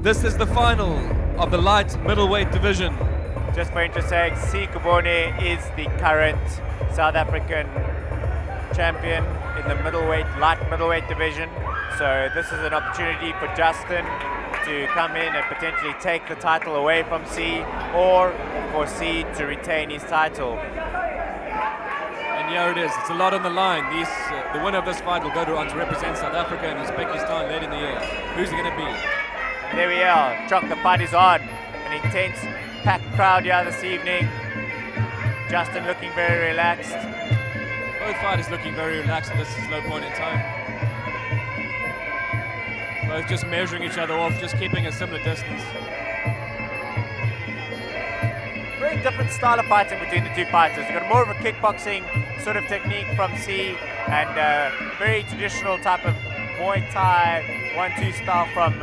This is the final of the light middleweight division. Just for interest's sake, Cee Khuboni is the current South African champion in the light middleweight division. So this is an opportunity for Justin to come in and potentially take the title away from Cee, or for Cee to retain his title. And here it is, it's a lot on the line. The winner of this fight will go on to represent South Africa and Uzbekistan later in the year. Who's it going to be? And there we are, Chuck, the fight is on. An intense, packed crowd here this evening. Justin looking very relaxed. Both fighters looking very relaxed at this slow point in time. Both just measuring each other off, just keeping a similar distance. Very different style of fighting between the two fighters. You've got more of a kickboxing sort of technique from Cee, and very traditional type of Muaythai 1-2 style from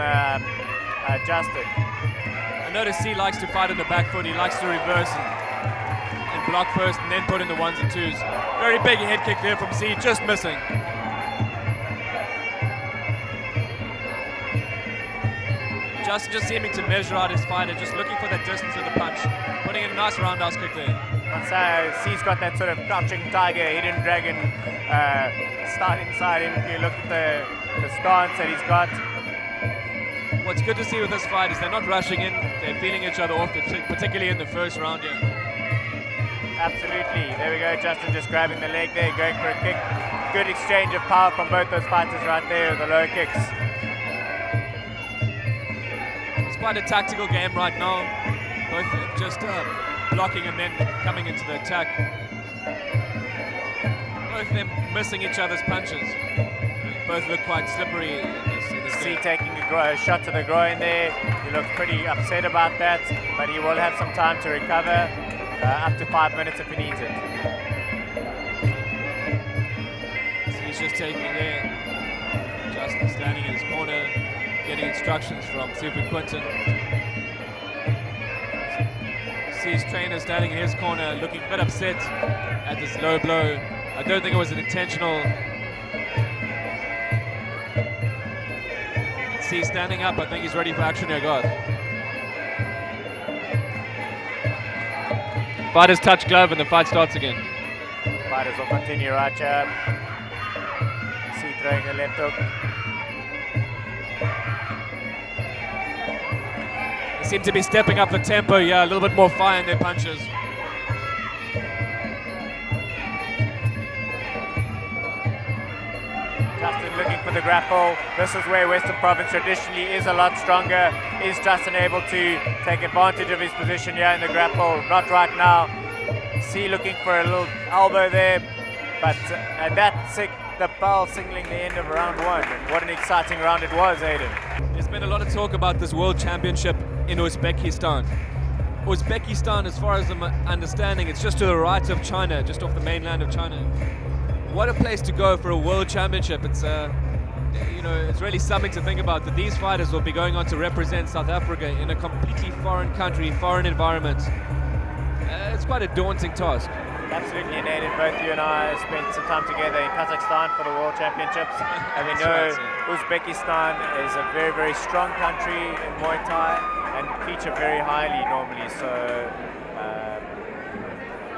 Justin. I notice Cee likes to fight on the back foot. He likes to reverse and block first and then put in the 1s and 2s. Very big head kick there from Cee, just missing. Justin just seeming to measure out his fighter, just looking for that distance of the punch, putting in a nice roundhouse kick there. Cee's got that sort of crouching tiger, hidden dragon start inside him. If you look at the stance that he's got. What's good to see with this fight is they're not rushing in, they're feeling each other off, particularly in the first round here. Absolutely, there we go, Justin just grabbing the leg there, going for a kick. Good exchange of power from both those fighters right there with the low kicks. It's quite a tactical game right now, both just blocking and then coming into the attack. Both of them missing each other's punches. Both look quite slippery in this Cee taking a shot to the groin there. He looks pretty upset about that, but he will have some time to recover, up to 5 minutes if he needs it. Cee's just taking it there. Justin standing in his corner, getting instructions from Super Quinton. Cee's trainer standing in his corner, looking a bit upset at this low blow. I don't think it was an intentional. Cee standing up, I think he's ready for action here, God. Fighters touch glove and the fight starts again. Fighters will continue right here. Cee throwing a left hook. They seem to be stepping up the tempo, yeah, a little bit more fire in their punches. Justin looking for the grapple. This is where Western Province traditionally is a lot stronger. Is Justin able to take advantage of his position here in the grapple? Not right now. Cee looking for a little elbow there, but that's the bell signaling the end of round 1. And what an exciting round it was, Aiden. There's been a lot of talk about this World Championship in Uzbekistan. Uzbekistan, as far as I'm understanding, it's just to the right of China, just off the mainland of China. What a place to go for a world championship. It's it's really something to think about, that these fighters will be going on to represent South Africa in a completely foreign country, foreign environment. It's quite a daunting task. Absolutely, Nathan. Both you and I spent some time together in Kazakhstan for the World Championships, and we know Uzbekistan is a very, very strong country in Muay Thai and feature very highly normally. So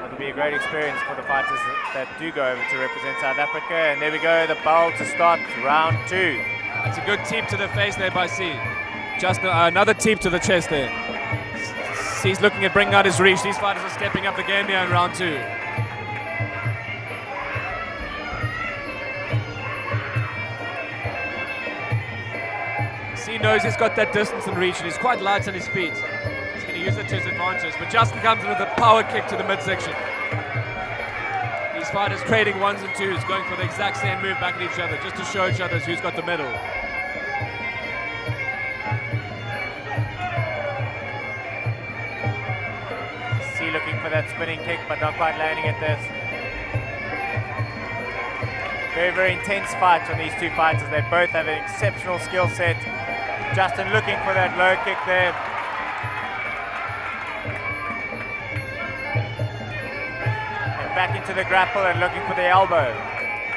it'll be a great experience for the fighters that do go over to represent South Africa. And there we go, the bell to start round 2. That's a good teep to the face there by Cee. Just another teep to the chest there. Cee's looking at bringing out his reach. These fighters are stepping up the game here in round 2. Cee knows he's got that distance and reach, and he's quite light on his feet. He's going to use it to his advantage, but Justin comes in with a power kick to the midsection. These fighters trading 1s and 2s, going for the exact same move back at each other, just to show each other who's got the middle. Cee looking for that spinning kick, but not quite landing at this. Very, very intense fight from these two fighters. They both have an exceptional skill set. Justin looking for that low kick there. And back into the grapple and looking for the elbow.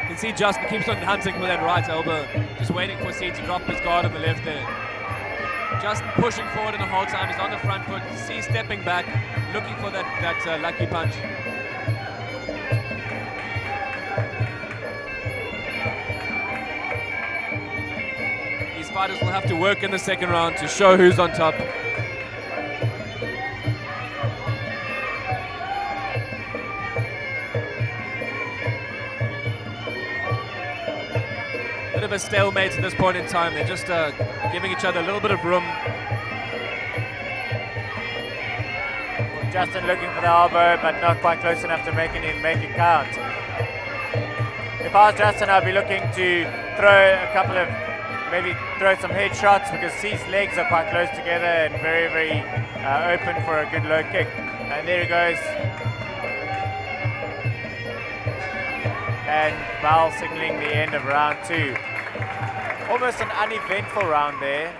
You can see Justin keeps on hunting for that right elbow, just waiting for Cee to drop his guard on the left there. Justin pushing forward in the whole time. He's on the front foot. Cee stepping back, looking for that lucky punch. These fighters will have to work in the second round to show who's on top. Bit of a stalemate at this point in time. They're just giving each other a little bit of room. Justin looking for the elbow, but not quite close enough to make it count. If I was Justin, I'd be looking to maybe throw some head shots, because Cee's legs are quite close together and very, very open for a good low kick. And there he goes. And Val signaling the end of round 2. Almost an uneventful round there.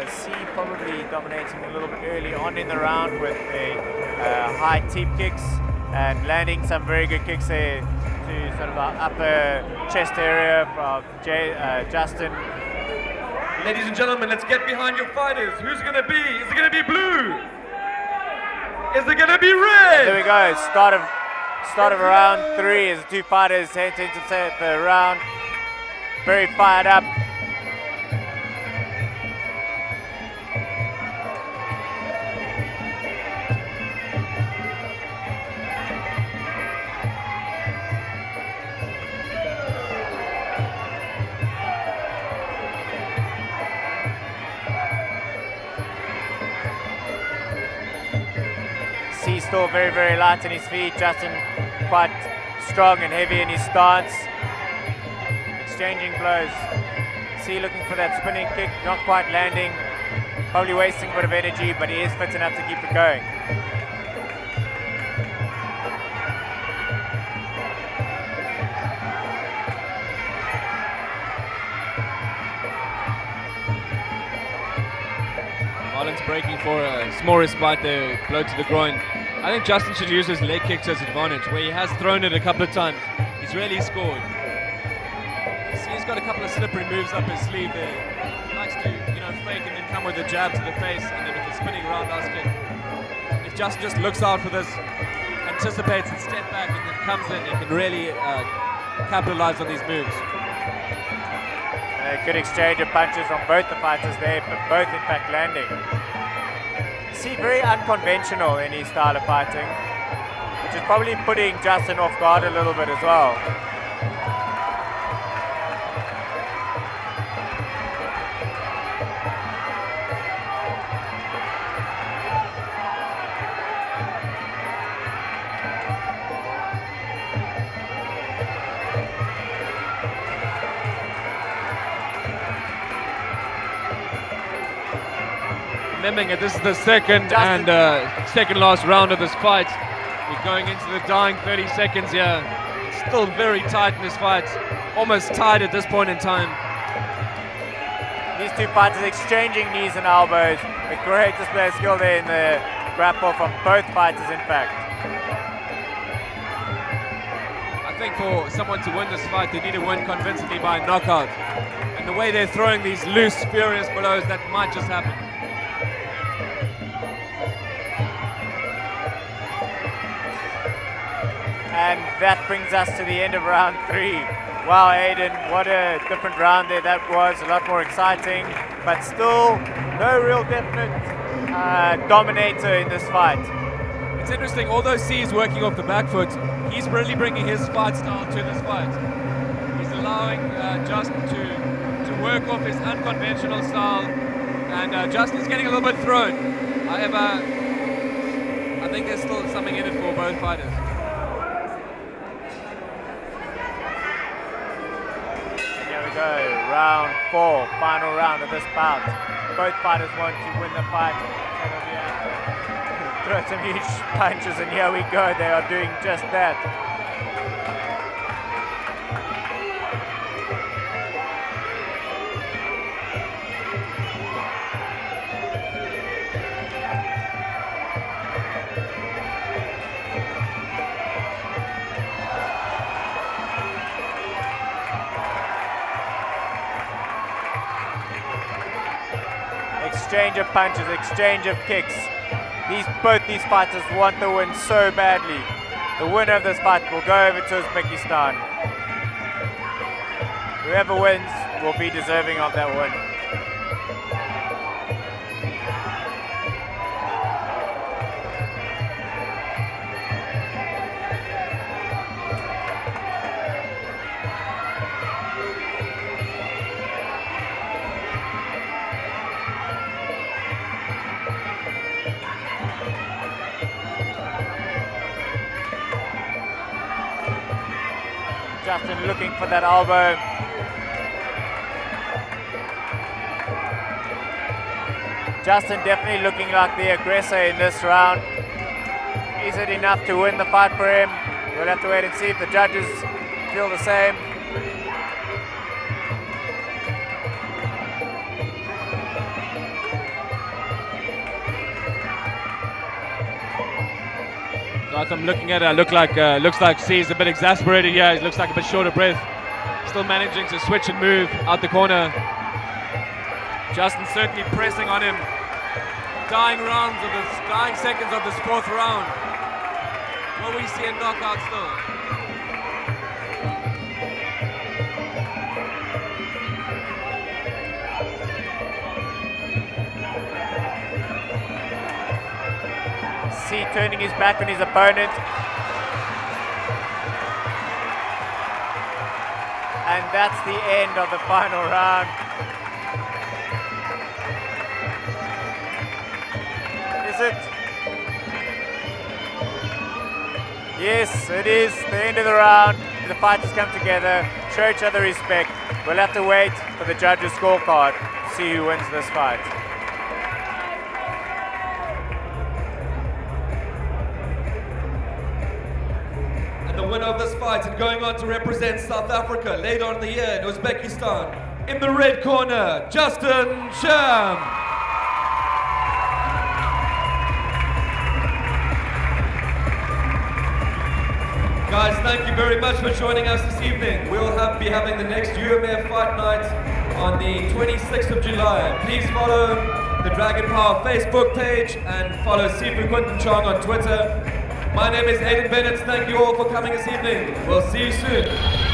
Cee probably dominating a little bit early on in the round with the high teep kicks and landing some very good kicks there to sort of our upper chest area from Justin. Ladies and gentlemen, let's get behind your fighters. Who's it gonna be? Is it gonna be blue? Is it gonna be red? There we go. Start of round 3 as the two fighters head into the round. Very fired up. Cee's still very, very light on his feet. Justin quite strong and heavy in his stance. Exchanging blows. Cee looking for that spinning kick, not quite landing. Probably wasting a bit of energy, but he is fit enough to keep it going. Marlon's breaking for a small respite there, blow to the groin. I think Justin should use his leg kick to his advantage, where he has thrown it a couple of times. He's really scored. Cee's got a couple of slippery moves up his sleeve there. He likes to, fake and then come with a jab to the face and then with a spinning roundhouse kick. If Justin just looks out for this, anticipates and step back and then comes in, he can really capitalize on these moves. A good exchange of punches from both the fighters there, but both in fact landing. Cee very unconventional in his style of fighting, which is probably putting Justin off guard a little bit as well. Remembering that this is the second last round of this fight. We're going into the dying 30 seconds here. It's still very tight in this fight. Almost tied at this point in time. These two fighters exchanging knees and elbows. A great display of skill there in the grapple from both fighters, in fact. I think for someone to win this fight, they need to win convincingly by knockout. And the way they're throwing these loose, furious blows, that might just happen. And that brings us to the end of round 3. Wow, Aiden, what a different round there that was. A lot more exciting, but still no real definite dominator in this fight. It's interesting, although Cee is working off the back foot, he's really bringing his fight style to this fight. He's allowing Justin to work off his unconventional style, and Justin's getting a little bit thrown. However, I think there's still something in it for both fighters. Round 4, final round of this bout. Both fighters want to win the fight. Throw some huge punches, and here we go. They are doing just that. exchange of punches, exchange of kicks. Both these fighters want the win so badly. The winner of this fight will go over to Uzbekistan. Whoever wins will be deserving of that win. Justin looking for that elbow. Justin definitely looking like the aggressor in this round. Is it enough to win the fight for him? We'll have to wait and see if the judges feel the same. Guys, I'm looking at it. Looks like Cee's a bit exasperated. Yeah, he looks like a bit short of breath. Still managing to switch and move out the corner. Justin certainly pressing on him. Dying seconds of this fourth round. Will we see a knockout still? Cee turning his back on his opponent. And that's the end of the final round. Is it? Yes, it is the end of the round. The fighters come together, show each other respect. We'll have to wait for the judges' scorecard to see who wins this fight. The winner of this fight and going on to represent South Africa later on in the year in Uzbekistan, in the red corner, Justin Sham. Guys, thank you very much for joining us this evening. We'll be having the next UMF fight night on the 26th of July. Please follow the Dragon Power Facebook page and follow Cee Khuboni on Twitter. My name is Aidan Bennett. Thank you all for coming this evening. We'll see you soon.